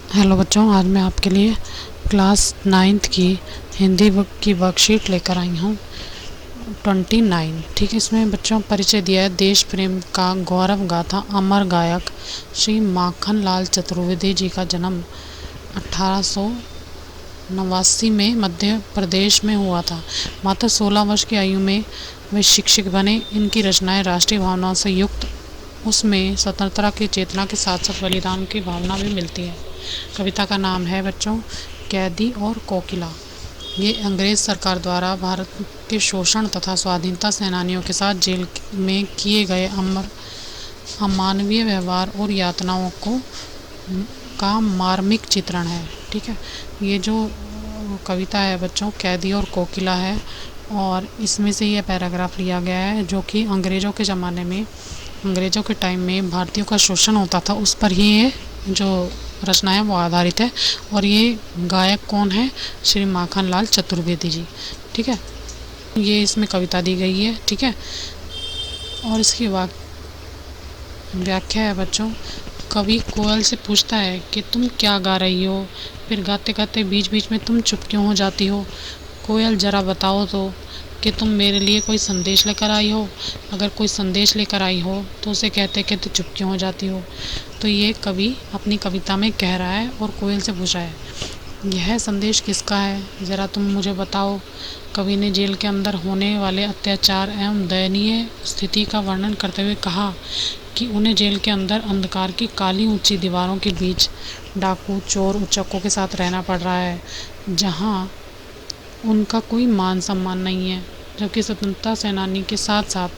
Hello बच्चों, आज मैं आपके लिए क्लास 9th की हिंदी बुक की वर्कशीट लेकर आई हूँ 29। ठीक है, इसमें बच्चों परिचय दिया है। देश प्रेम का गौरव गाथा अमर गायक श्री माखन लाल चतुर्वेदी जी का जन्म 1889 में मध्य प्रदेश में हुआ था। मात्र 16 वर्ष की आयु में वे शिक्षक बने। इनकी रचनाएं राष्ट्रीय भावनाओं से युक्त, उसमें स्वतंत्रता की चेतना के साथ साथ बलिदान की भावना भी मिलती है। कविता का नाम है बच्चों कैदी और कोकिला। ये अंग्रेज़ सरकार द्वारा भारत के शोषण तथा स्वाधीनता सेनानियों के साथ जेल में किए गए अमानवीय व्यवहार और यातनाओं का मार्मिक चित्रण है। ठीक है, ये जो कविता है बच्चों कैदी और कोकिला है, और इसमें से यह पैराग्राफ लिया गया है जो कि अंग्रेज़ों के ज़माने में, अंग्रेज़ों के टाइम में भारतीयों का शोषण होता था, उस पर ही ये जो रचना है वो आधारित है। और ये गायक कौन है? श्री माखन लाल चतुर्वेदी जी। ठीक है, ये इसमें कविता दी गई है। ठीक है, और इसकी व्याख्या है बच्चों। कवि कोयल से पूछता है कि तुम क्या गा रही हो, फिर गाते गाते बीच बीच में तुम चुप क्यों हो जाती हो। कोयल जरा बताओ तो कि तुम मेरे लिए कोई संदेश लेकर आई हो। अगर कोई संदेश लेकर आई हो तो उसे कहते कहते चुप क्यों हो जाती हो। तो ये कवि अपनी कविता में कह रहा है और कोयल से पूछ रहा है, यह संदेश किसका है, ज़रा तुम मुझे बताओ। कवि ने जेल के अंदर होने वाले अत्याचार एवं दयनीय स्थिति का वर्णन करते हुए कहा कि उन्हें जेल के अंदर अंधकार की काली ऊंची दीवारों के बीच डाकू, चोर, उचक्कों के साथ रहना पड़ रहा है, जहाँ उनका कोई मान सम्मान नहीं है, जबकि स्वतंत्रता सेनानी के साथ साथ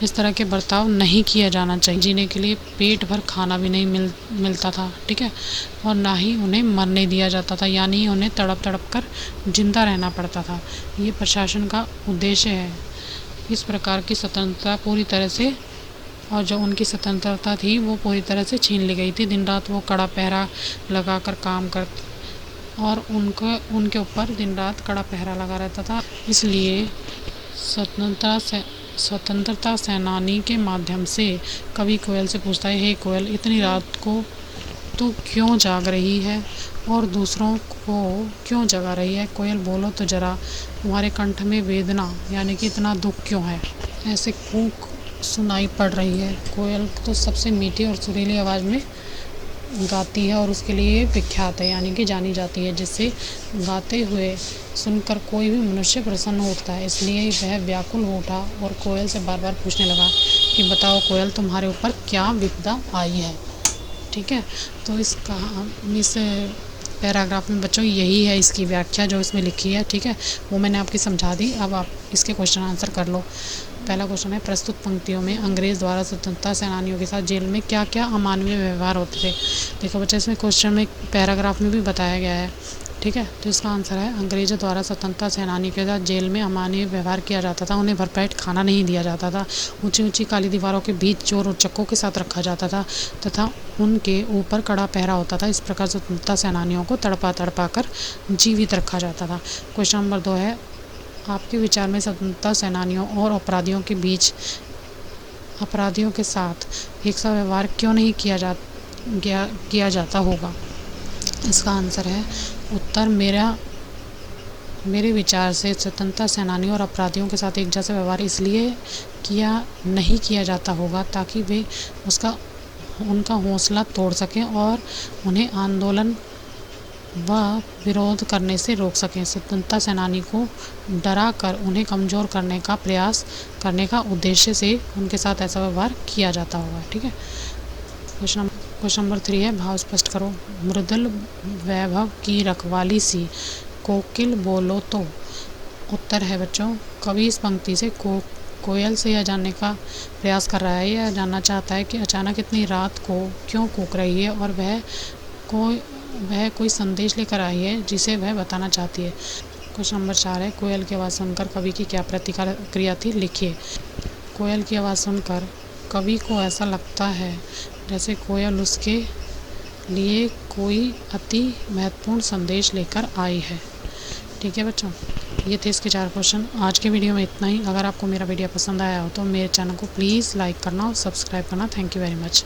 इस तरह के बर्ताव नहीं किया जाना चाहिए। जीने के लिए पेट भर खाना भी नहीं मिलता था। ठीक है, और ना ही उन्हें मरने दिया जाता था, यानी उन्हें तड़प तड़प कर जिंदा रहना पड़ता था। ये प्रशासन का उद्देश्य है। इस प्रकार की स्वतंत्रता पूरी तरह से, और जो उनकी स्वतंत्रता थी वो पूरी तरह से छीन ली गई थी। दिन रात वो कड़ा पहरा लगा कर काम करते और उनके ऊपर दिन रात कड़ा पहरा लगा रहता था। इसलिए स्वतंत्रता सेनानी के माध्यम से कवि कोयल से पूछता है, हे कोयल, इतनी रात को तू क्यों जाग रही है और दूसरों को क्यों जगा रही है। कोयल बोलो तो जरा, तुम्हारे कंठ में वेदना यानी कि इतना दुख क्यों है, ऐसे कूक सुनाई पड़ रही है। कोयल तो सबसे मीठी और सुरीली आवाज़ में गाती है और उसके लिए विख्यात है, यानी कि जानी जाती है, जिससे गाते हुए सुनकर कोई भी मनुष्य प्रसन्न होता है। इसलिए वह व्याकुल हो उठा और कोयल से बार बार पूछने लगा कि बताओ कोयल, तुम्हारे ऊपर क्या विपदा आई है। ठीक है, तो इस पैराग्राफ में बच्चों यही है इसकी व्याख्या जो इसमें लिखी है। ठीक है, वो मैंने आपकी समझा दी। अब आप इसके क्वेश्चन आंसर कर लो। पहला क्वेश्चन है, प्रस्तुत पंक्तियों में अंग्रेज़ द्वारा स्वतंत्रता सेनानियों के साथ जेल में क्या क्या अमानवीय व्यवहार होते थे। देखो बच्चे, इसमें क्वेश्चन में पैराग्राफ में भी बताया गया है। ठीक है, तो इसका आंसर है, अंग्रेज़ों द्वारा स्वतंत्रता सेनानी के साथ जेल में अमानवीय व्यवहार किया जाता था। उन्हें भरपेट खाना नहीं दिया जाता था। ऊंची ऊंची काली दीवारों के बीच चोर और चक्कों के साथ रखा जाता था तथा उनके ऊपर कड़ा पहरा होता था। इस प्रकार स्वतंत्रता सेनानियों को तड़पा तड़पा कर जीवित रखा जाता था। क्वेश्चन नंबर 2 है, आपके विचार में स्वतंत्रता सेनानियों और अपराधियों के साथ एक सा व्यवहार क्यों नहीं किया जाता होगा। इसका आंसर है, उत्तर, मेरे विचार से स्वतंत्रता सेनानियों और अपराधियों के साथ एक जैसा व्यवहार इसलिए नहीं किया जाता होगा ताकि वे उनका हौसला तोड़ सकें और उन्हें आंदोलन व विरोध करने से रोक सकें। स्वतंत्रता सेनानी को डरा कर उन्हें कमज़ोर करने का प्रयास करने का उद्देश्य से उनके साथ ऐसा व्यवहार किया जाता होगा। ठीक है, क्वेश्चन नंबर 3 है, भाव स्पष्ट करो। मृदुल वैभव की रखवाली सी कोकिल बोलो तो। उत्तर है बच्चों, कवि इस पंक्ति से कोयल से यह जानने का प्रयास कर रहा है, यह जानना चाहता है कि अचानक इतनी रात को क्यों कूक रही है और वह कोई संदेश लेकर आई है जिसे वह बताना चाहती है। क्वेश्चन नंबर 4 है, कोयल की आवाज़ सुनकर कवि की क्या प्रतिक्रिया थी, लिखिए। कोयल की आवाज़ सुनकर कवि को ऐसा लगता है जैसे कोयल उसके लिए कोई अति महत्वपूर्ण संदेश लेकर आई है। ठीक है बच्चों, ये थे इसके 4 क्वेश्चन। आज के वीडियो में इतना ही। अगर आपको मेरा वीडियो पसंद आया हो तो मेरे चैनल को प्लीज़ लाइक करना और सब्सक्राइब करना। Thank you very much.